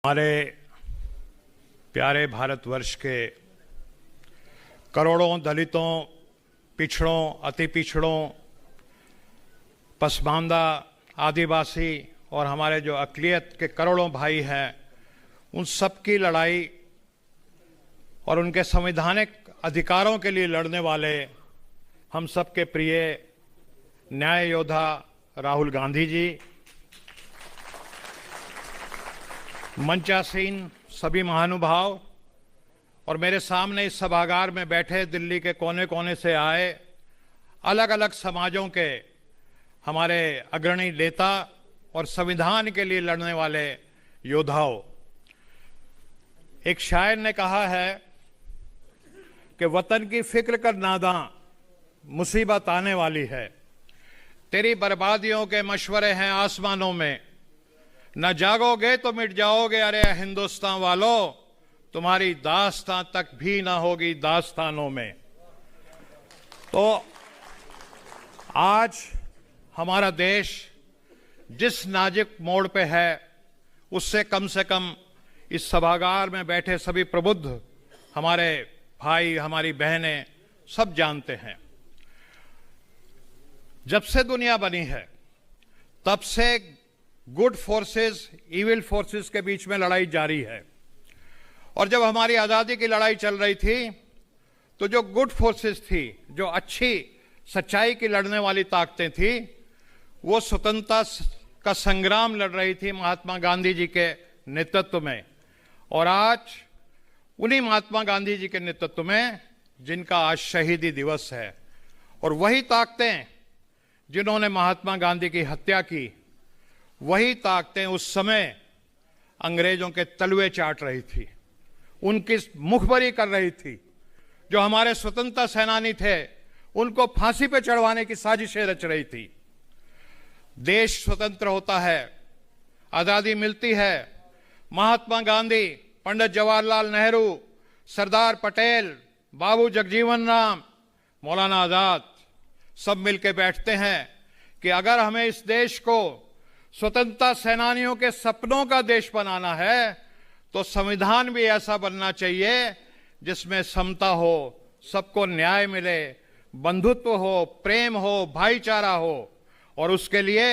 हमारे प्यारे भारतवर्ष के करोड़ों दलितों, पिछड़ों, अति पिछड़ों, पसमानदा, आदिवासी और हमारे जो अक़लियत के करोड़ों भाई हैं, उन सब की लड़ाई और उनके संवैधानिक अधिकारों के लिए लड़ने वाले हम सब के प्रिय न्याय योद्धा राहुल गांधी जी, मंचासीन सभी महानुभाव और मेरे सामने इस सभागार में बैठे दिल्ली के कोने कोने से आए अलग अलग समाजों के हमारे अग्रणी नेता और संविधान के लिए लड़ने वाले योद्धाओं। एक शायर ने कहा है कि वतन की फिक्र कर नादां, मुसीबत आने वाली है। तेरी बर्बादियों के मशवरे हैं आसमानों में, न जागोगे तो मिट जाओगे। अरे हिंदुस्तान वालों, तुम्हारी दास्तां तक भी ना होगी दास्तानों में। तो आज हमारा देश जिस नाजुक मोड़ पे है, उससे कम से कम इस सभागार में बैठे सभी प्रबुद्ध हमारे भाई, हमारी बहनें सब जानते हैं। जब से दुनिया बनी है तब से गुड फोर्सेस, इविल फोर्सेस के बीच में लड़ाई जारी है। और जब हमारी आज़ादी की लड़ाई चल रही थी तो जो गुड फोर्सेस थी, जो अच्छी सच्चाई की लड़ने वाली ताकतें थी, वो स्वतंत्रता का संग्राम लड़ रही थी महात्मा गांधी जी के नेतृत्व में। और आज उन्हीं महात्मा गांधी जी के नेतृत्व में जिनका आज शहीदी दिवस है, और वही ताकतें जिन्होंने महात्मा गांधी की हत्या की, वही ताकतें उस समय अंग्रेजों के तलवे चाट रही थी, उनकी मुखबरी कर रही थी। जो हमारे स्वतंत्रता सेनानी थे, उनको फांसी पे चढ़वाने की साजिशें रच रही थी। देश स्वतंत्र होता है, आज़ादी मिलती है, महात्मा गांधी, पंडित जवाहरलाल नेहरू, सरदार पटेल, बाबू जगजीवन राम, मौलाना आज़ाद सब मिलकर बैठते हैं कि अगर हमें इस देश को स्वतंत्रता सेनानियों के सपनों का देश बनाना है तो संविधान भी ऐसा बनना चाहिए जिसमें समता हो, सबको न्याय मिले, बंधुत्व हो, प्रेम हो, भाईचारा हो। और उसके लिए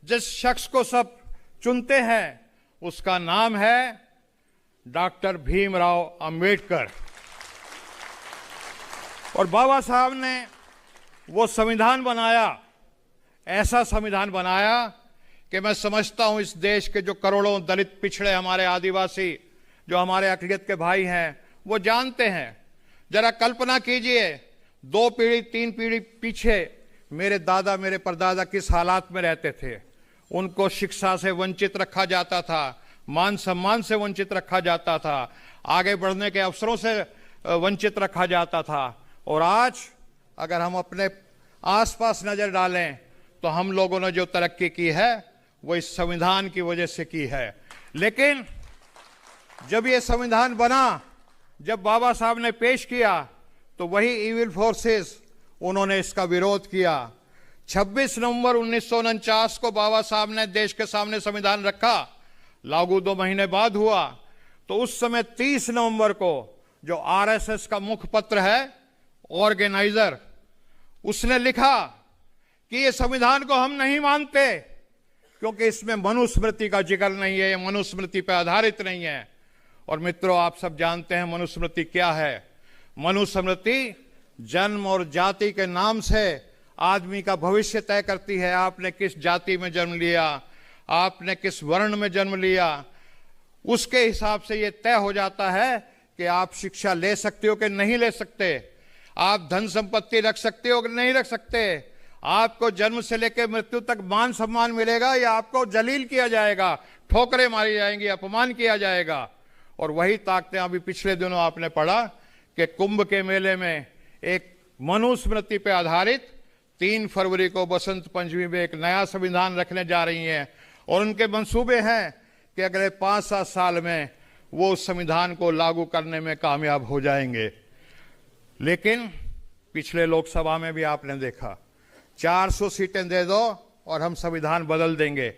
जिस शख्स को सब चुनते हैं उसका नाम है डॉक्टर भीमराव अंबेडकर। और बाबा साहब ने वो संविधान बनाया, ऐसा संविधान बनाया कि मैं समझता हूं इस देश के जो करोड़ों दलित, पिछड़े, हमारे आदिवासी, जो हमारे अक़लियत के भाई हैं, वो जानते हैं। जरा कल्पना कीजिए, 2 पीढ़ी 3 पीढ़ी पीछे मेरे दादा, मेरे परदादा किस हालात में रहते थे। उनको शिक्षा से वंचित रखा जाता था, मान सम्मान से वंचित रखा जाता था, आगे बढ़ने के अवसरों से वंचित रखा जाता था। और आज अगर हम अपने आसपास नजर डालें तो हम लोगों ने जो तरक्की की है वो इस संविधान की वजह से की है। लेकिन जब ये संविधान बना, जब बाबा साहब ने पेश किया, तो वही इविल फोर्सेस, उन्होंने इसका विरोध किया। 26 नवंबर 1949 को बाबा साहब ने देश के सामने संविधान रखा, लागू 2 महीने बाद हुआ। तो उस समय 30 नवंबर को जो आरएसएस का मुखपत्र है, ऑर्गेनाइजर, उसने लिखा कि ये संविधान को हम नहीं मानते क्योंकि इसमें मनुस्मृति का जिक्र नहीं है, ये मनुस्मृति पर आधारित नहीं है। और मित्रों, आप सब जानते हैं मनुस्मृति क्या है। मनुस्मृति जन्म और जाति के नाम से आदमी का भविष्य तय करती है। आपने किस जाति में जन्म लिया, आपने किस वर्ण में जन्म लिया, उसके हिसाब से ये तय हो जाता है कि आप शिक्षा ले सकते हो कि नहीं ले सकते, आप धन संपत्ति रख सकते हो कि नहीं रख सकते, आपको जन्म से लेकर मृत्यु तक मान सम्मान मिलेगा या आपको जलील किया जाएगा, ठोकरें मारी जाएंगी, अपमान किया जाएगा। और वही ताकतें अभी पिछले दिनों आपने पढ़ा कि कुंभ के मेले में एक मनुस्मृति पर आधारित 3 फरवरी को बसंत पंचमी में एक नया संविधान रखने जा रही हैं। और उनके मंसूबे हैं कि अगले 5-7 साल में वो संविधान को लागू करने में कामयाब हो जाएंगे। लेकिन पिछले लोकसभा में भी आपने देखा, 400 सीटें दे दो और हम संविधान बदल देंगे।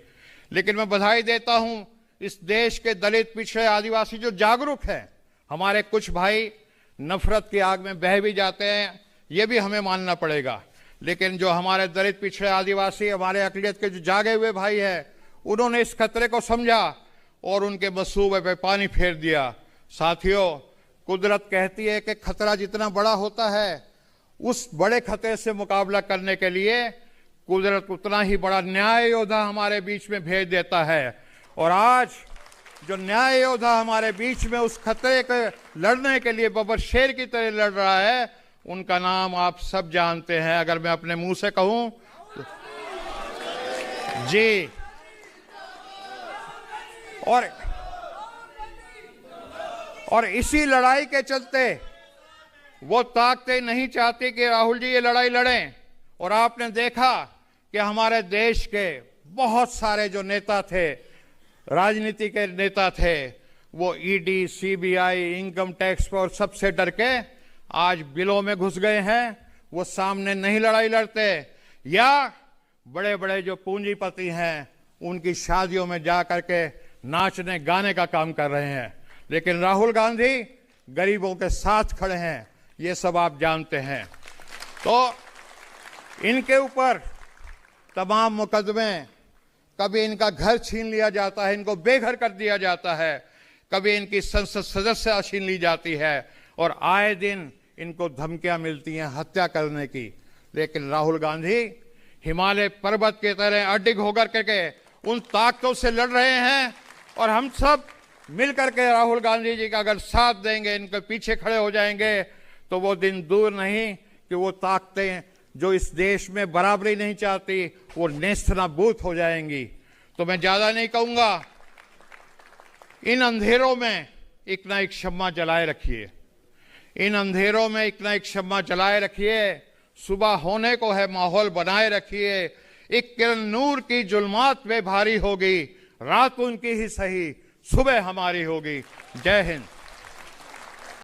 लेकिन मैं बधाई देता हूं इस देश के दलित, पिछड़े, आदिवासी जो जागरूक हैं, हमारे कुछ भाई नफरत की आग में बह भी जाते हैं, ये भी हमें मानना पड़ेगा। लेकिन जो हमारे दलित, पिछड़े, आदिवासी, हमारे अक़लियत के जो जागे हुए भाई हैं, उन्होंने इस खतरे को समझा और उनके मसूबे पे पानी फेर दिया। साथियों, कुदरत कहती है कि खतरा जितना बड़ा होता है, उस बड़े खतरे से मुकाबला करने के लिए कुदरत उतना ही बड़ा न्याय योद्धा हमारे बीच में भेज देता है। और आज जो न्याय योद्धा हमारे बीच में उस खतरे के लड़ने के लिए बबर शेर की तरह लड़ रहा है, उनका नाम आप सब जानते हैं। अगर मैं अपने मुंह से कहूं तो जी। और इसी लड़ाई के चलते वो ताकतें नहीं चाहती कि राहुल जी ये लड़ाई लड़ें। और आपने देखा कि हमारे देश के बहुत सारे जो नेता थे, राजनीति के नेता थे, वो ईडी, सीबीआई, इनकम टैक्स पर सबसे डर के आज बिलों में घुस गए हैं। वो सामने नहीं लड़ाई लड़ते, या बड़े बड़े जो पूंजीपति हैं उनकी शादियों में जा करके नाचने गाने का काम कर रहे हैं। लेकिन राहुल गांधी गरीबों के साथ खड़े हैं, ये सब आप जानते हैं। तो इनके ऊपर तमाम मुकदमे, कभी इनका घर छीन लिया जाता है, इनको बेघर कर दिया जाता है, कभी इनकी संसद सदस्यता छीन ली जाती है, और आए दिन इनको धमकियां मिलती हैं हत्या करने की। लेकिन राहुल गांधी हिमालय पर्वत की तरह अडिग होकर के उन ताकतों से लड़ रहे हैं। और हम सब मिलकर के राहुल गांधी जी का अगर साथ देंगे, इनके पीछे खड़े हो जाएंगे, तो वो दिन दूर नहीं कि वो ताकतें जो इस देश में बराबरी नहीं चाहती, वो नेस्तनाबूद हो जाएंगी। तो मैं ज्यादा नहीं कहूंगा, इन अंधेरों में एक ना एक शम्मा जलाए रखिए, इन अंधेरों में एक ना एक शम्मा जलाए रखिए। सुबह होने को है, माहौल बनाए रखिए। एक किरण नूर की जुल्मात में भारी होगी, रात उनकी ही सही, सुबह हमारी होगी। जय हिंद।